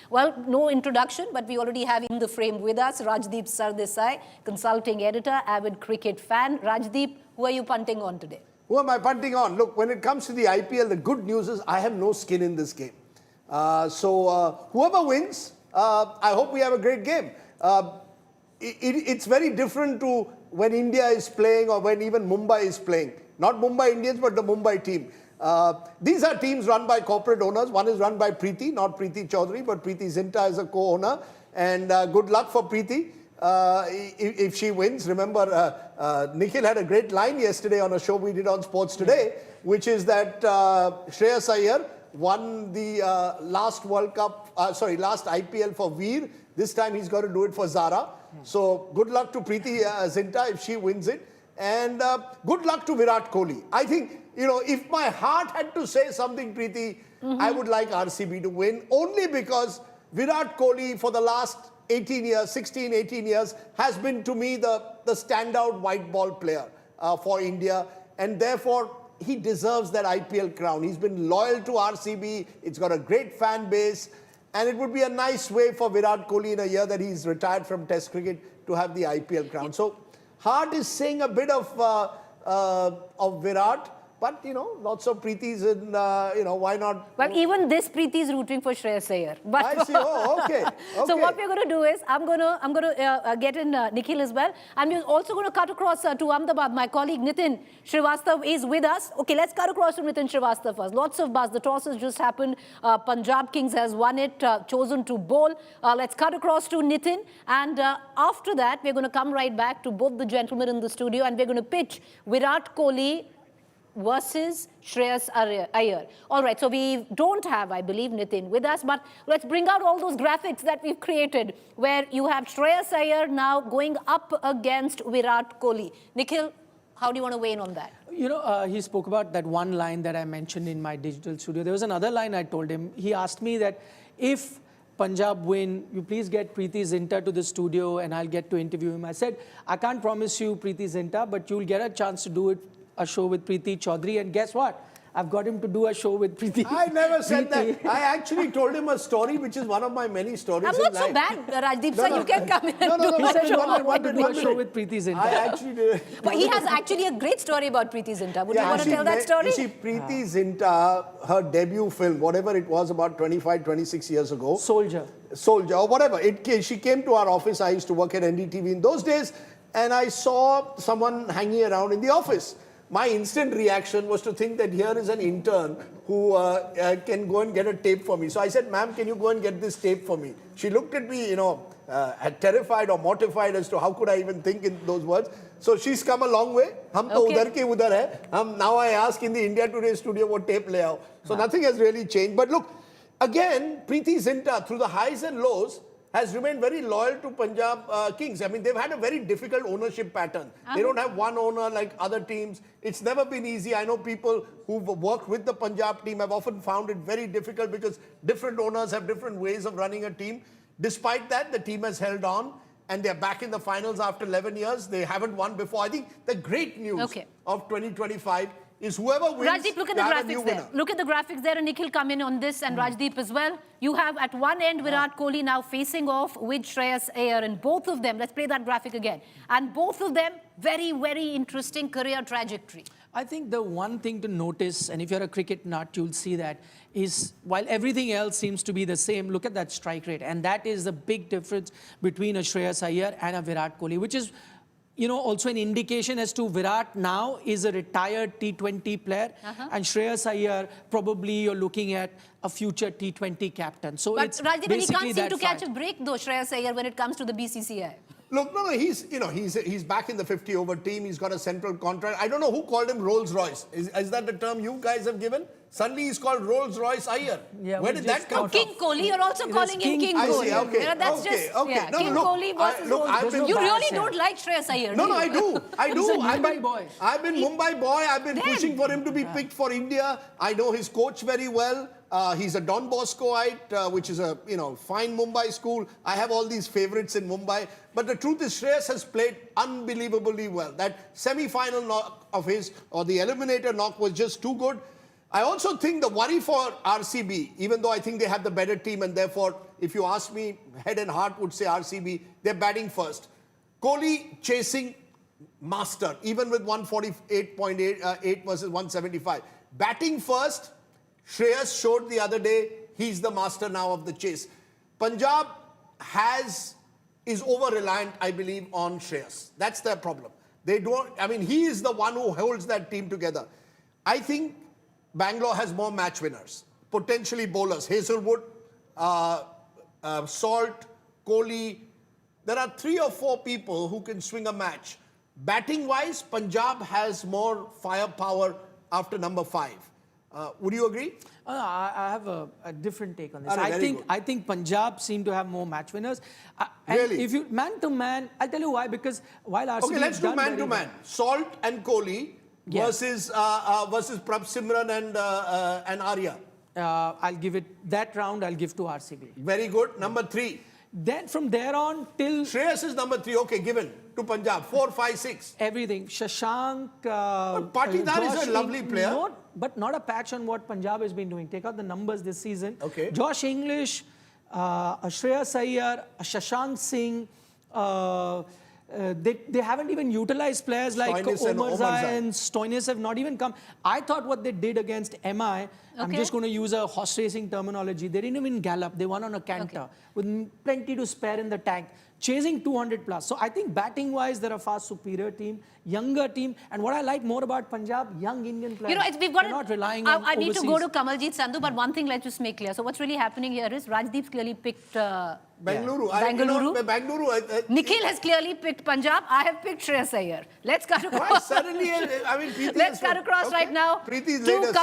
Well, no introduction, but we already have in the frame with us Rajdeep Sardesai, consulting editor, avid cricket fan. Rajdeep, who are you punting on today? Who am I punting on? Look, when it comes to the IPL, the good news is I have no skin in this game. Whoever wins, I hope we have a great game. It's very different to when India is playing or when even Mumbai is playing. Not Mumbai Indians, but the Mumbai team. These are teams run by corporate owners. One is run by Preeti, not Preeti Chaudhary, but Preeti Zinta is a co-owner. And good luck for Preeti if she wins. Remember, Nikhil had a great line yesterday on a show we did on Sports Today, which is that Shreyas Iyer won the last IPL for Veer. This time he's got to do it for Zara. So good luck to Preeti Zinta if she wins it. And good luck to Virat Kohli. I think, you know, if my heart had to say something, Preeti, I would like RCB to win. Only because Virat Kohli for the last 18 years, has been to me the standout white ball player for India. And therefore, he deserves that IPL crown. He's been loyal to RCB. It's got a great fan base. And it would be a nice way for Virat Kohli in a year that he's retired from Test cricket to have the IPL crown. So, heart is saying a bit of Virat. But, you know, lots of Preetis and, you know, why not? Well, even this Preeti is rooting for Shreyas Iyer. But I see. Oh, okay. So what we're going to do is, I'm going to get in Nikhil as well. I'm also going to cut across to Ahmedabad. My colleague Nitin Srivastava is with us. Okay, let's cut across to Nitin Srivastava first. Lots of buzz. The toss has just happened. Punjab Kings has won it, chosen to bowl. Let's cut across to Nitin. And after that, we're going to come right back to both the gentlemen in the studio. And we're going to pitch Virat Kohli versus Shreyas Iyer. All right, so we don't have, I believe, Nitin with us, but let's bring out all those graphics that we've created where you have Shreyas Iyer now going up against Virat Kohli. Nikhil, how do you want to weigh in on that? You know, he spoke about that one line that I mentioned in my digital studio. There was another line I told him. He asked me that if Punjab win, you please get Preeti Zinta to the studio and I'll get to interview him. I said, I can't promise you Preeti Zinta, but you'll get a chance to do a show with Preeti Chaudhary, and guess what? I've got him to do a show with Preeti. I never said that. I actually told him a story, which is one of my many stories. I'm not so bad, Rajdeep sir. You can come in and do a show. I want to do a show with Preeti Zinta. I actually did. But he has actually a great story about Preeti Zinta. Would you want to tell that story? You see, Preeti Zinta, her debut film, whatever it was about 25, 26 years ago. Soldier, or whatever. She came to our office. I used to work at NDTV in those days. And I saw someone hanging around in the office. My instant reaction was to think that here is an intern who can go and get a tape for me. So I said, ma'am, can you go and get this tape for me? She looked at me, you know, terrified or mortified as to how could I even think in those words. So she's come a long way. Hum to udhar ke udhar hai. Now I ask in the India Today studio what tape lay out. So nothing has really changed. But look, again, Preeti Zinta, through the highs and lows, has remained very loyal to Punjab Kings. I mean, they've had a very difficult ownership pattern. They don't have one owner like other teams. It's never been easy. I know people who've worked with the Punjab team have often found it very difficult because different owners have different ways of running a team. Despite that, the team has held on and they're back in the finals after 11 years. They haven't won before. I think the great news of 2025 is whoever wins, Rajdeep, look at the graphics there. Look at the graphics there, and Nikhil come in on this, and Rajdeep as well. You have at one end Virat Kohli now facing off with Shreyas Iyer, and both of them, let's play that graphic again, and both of them, very, very interesting career trajectory. I think the one thing to notice, and if you're a cricket nut, you'll see that, is while everything else seems to be the same, look at that strike rate. And that is the big difference between a Shreyas Iyer and a Virat Kohli, which is, you know, also an indication as to Virat now is a retired T20 player, and Shreyas Iyer, probably you're looking at a future T20 captain. So but it's Rajdeep, basically he can't seem to catch fight. a break though, Shreyas Iyer, when it comes to the BCCI. Look, no, he's back in the 50-over team. He's got a central contract. I don't know who called him Rolls Royce. Is that the term you guys have given? Suddenly he's called Rolls Royce Iyer. Yeah, where did that come from? King Kohli, you're also calling him King Kohli. I see, okay. You know, that's just, yeah, no, King Kohli versus Rolls Royce. You really don't like Shreyas Iyer, No, I do. I do. He's a Mumbai boy. I've been Mumbai boy. I've been pushing for him to be picked for India. I know his coach very well. He's a Don Boscoite, which is a fine Mumbai school. I have all these favorites in Mumbai. But the truth is, Shreyas has played unbelievably well. That semi-final knock of his, or the eliminator knock, was just too good. I also think the worry for RCB, even though I think they have the better team and therefore if you ask me, head and heart would say RCB. They're batting first. Kohli chasing master, even with 148.8 versus 175. Batting first, Shreyas showed the other day, he's the master now of the chase. Punjab is over-reliant, I believe, on Shreyas. That's their problem. They don't, I mean, he is the one who holds that team together. I think Bangalore has more match winners, potentially bowlers. Hazelwood, Salt, Kohli. There are 3 or 4 people who can swing a match. Batting-wise, Punjab has more firepower after number 5. Would you agree? I have a different take on this. Very I think Punjab seem to have more match winners. And Really? if you man to man, I'll tell you why. Because while RCB Okay, let's has do done man very to man. Salt and Kohli versus Prabh Simran and Arya. I'll give it that round. I'll give to RCB. Very good. Number 3. Then from there on till Shreyas is number 3. Okay, given to Punjab. 4, 5, 6. everything, Shashank. Patidar is a lovely player. But not a patch on what Punjab has been doing. Take out the numbers this season. Okay. Josh English, Shreyas Iyer, Shashank Singh. They haven't even utilized players like Stoinis and Omarzai and Stoinis have not even come. I thought what they did against MI, I'm just going to use a horse racing terminology. They didn't even gallop. They won on a canter with plenty to spare in the tank, chasing 200 plus. So I think batting wise, they're a far superior team, younger team. And what I like more about Punjab, young Indian players. You know, we've got they're not relying on I need to go overseas. to Kamaljeet Sandhu, but one thing let's just make clear. So what's really happening here is Rajdeep's clearly picked Bengaluru. Bengaluru. Nikhil has clearly picked Punjab. I have picked Shreyas Iyer. Let's cut across. Suddenly, I mean, Preeti Let's has cut across okay. right now. Preeti's to latest.